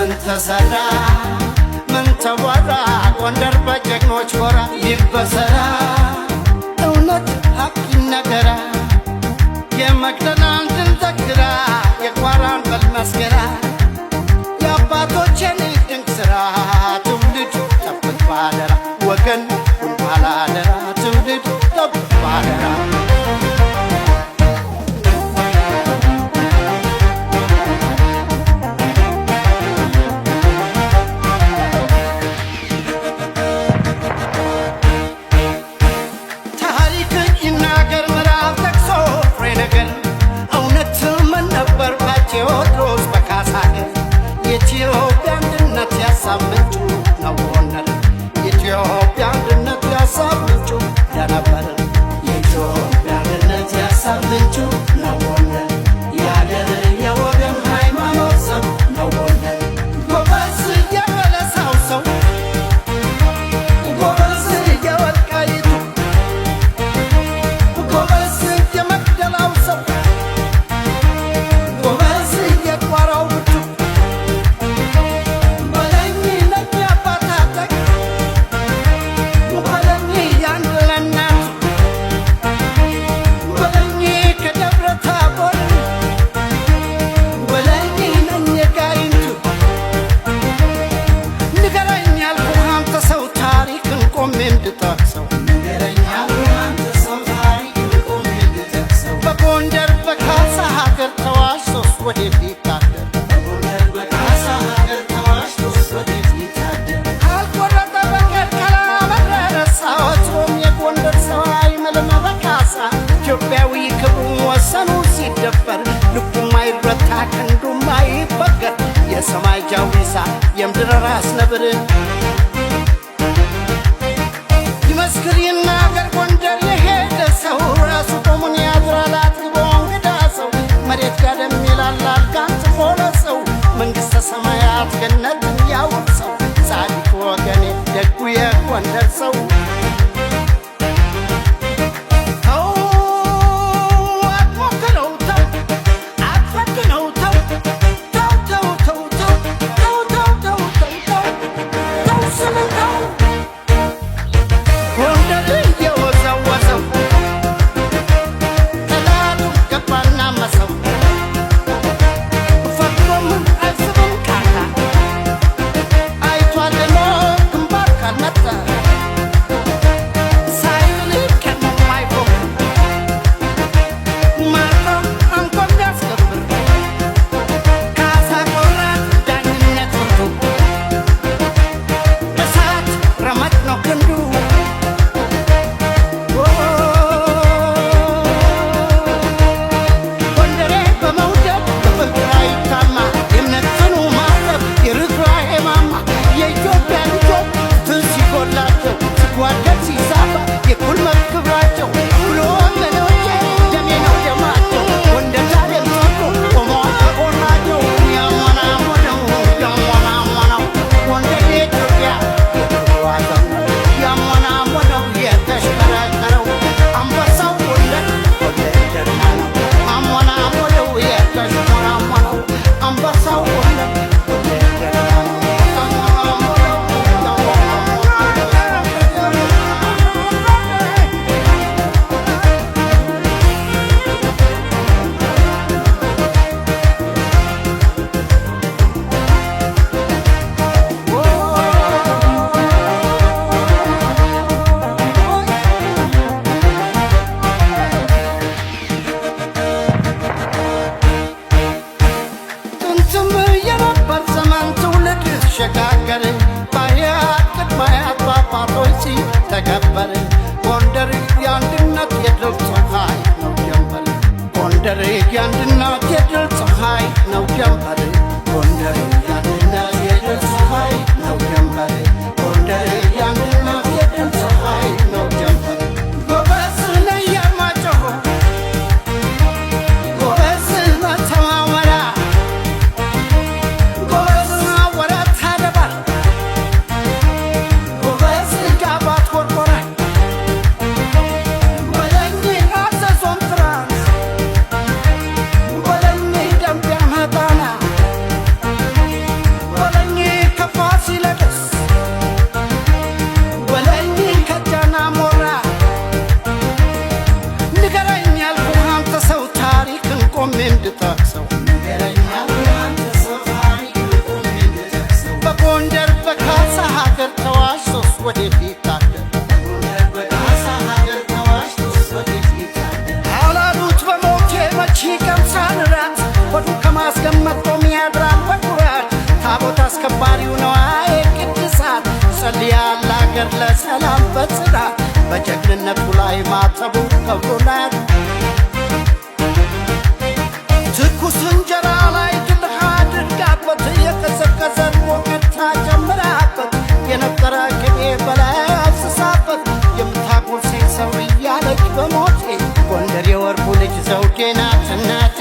ምን ተሰራ ምን ተወራ ጎንደር በጀግኖች ወራ ይበሰራ እውነት ሀቅ ይነገራ የመቅደላን ድል ዘክራ የቋራን በልመስገራ የአባቶችን ድንቅ ሥራ ትውልድ ጠብቅ ባደራ ወገን ሁን ባላደራ ትውልድ ጠብቅ ባደራ ሳምንቱ ነው ጎንደር ኢትዮጵያ አንድነት ያሳምንቱ ያነበር የኢትዮጵያ አንድነት ያሳምንቱ ነው ጎንደር ያገር የወገን ሃይማኖት ሰው ነው ጎንደር ጎበዝ የበለሳው ሰው ጎበዝ የወልቃይቱ ጎበዝ የመቅደላው ሰው ጎበዝ የቋራው ብቱ በጎንደር በካሳ ሀገር ተዋሽ ሶስት ወደፊት ታደር በጎንደር በካሳ ሀገር ተዋሽ ሶስት ወደፊት ታደር አልቆረጠ በቀልቀላ መረረሳ ወትሮም የጎንደር ሰው አይምልም በካሳ ኢትዮጵያዊ ክብሩን ወሰኑ ሲደፈር ልቡም አይረታ ክንዱም አይበገር የሰማይ ጃዊሳ የምድር ራስ ነብር ይመስክር ይናገር ጎንደር የሄደ ሰው ራሱ ቆሙን ያድራል አጥግቦ እንግዳ ሰው መሬት ጋደም ይላል አልጋን ጽፎ ለሰው መንግሥተ ሰማያት ገነትን ያውርሰው ጻድቅ ወገኔ ደጉ የጎንደር ሰው ወዴት ይታደር በካሳ ሀገር ተዋሽቶስ ወዴት ይታደር አላሉት በሞቴ መቼ ቀምሳን ራት ወዱ ከማስገመት ቆም ያድራል በኩራት ታቦት አስከባሪው ነው ቅድሳት ጸልያል አገር ለሰላም በጽናት በጀግንነቱ ላይ ማተቡ ከብሮናት ትኩስ እንጀራ ላይ ድልህ አድርጋበት የቀዘቀዘን ሞቅታ ጨምራበት የነበረ ቅቤ በላይ አፍስሳበት የምታጎርሰኝ ሰው እያለች በሞቴ ጎንደር የወርቁ ልጅ ዘውዴ ናት እናቴ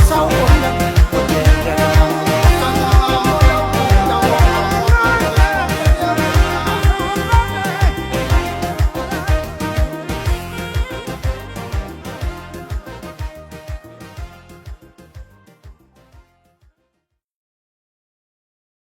so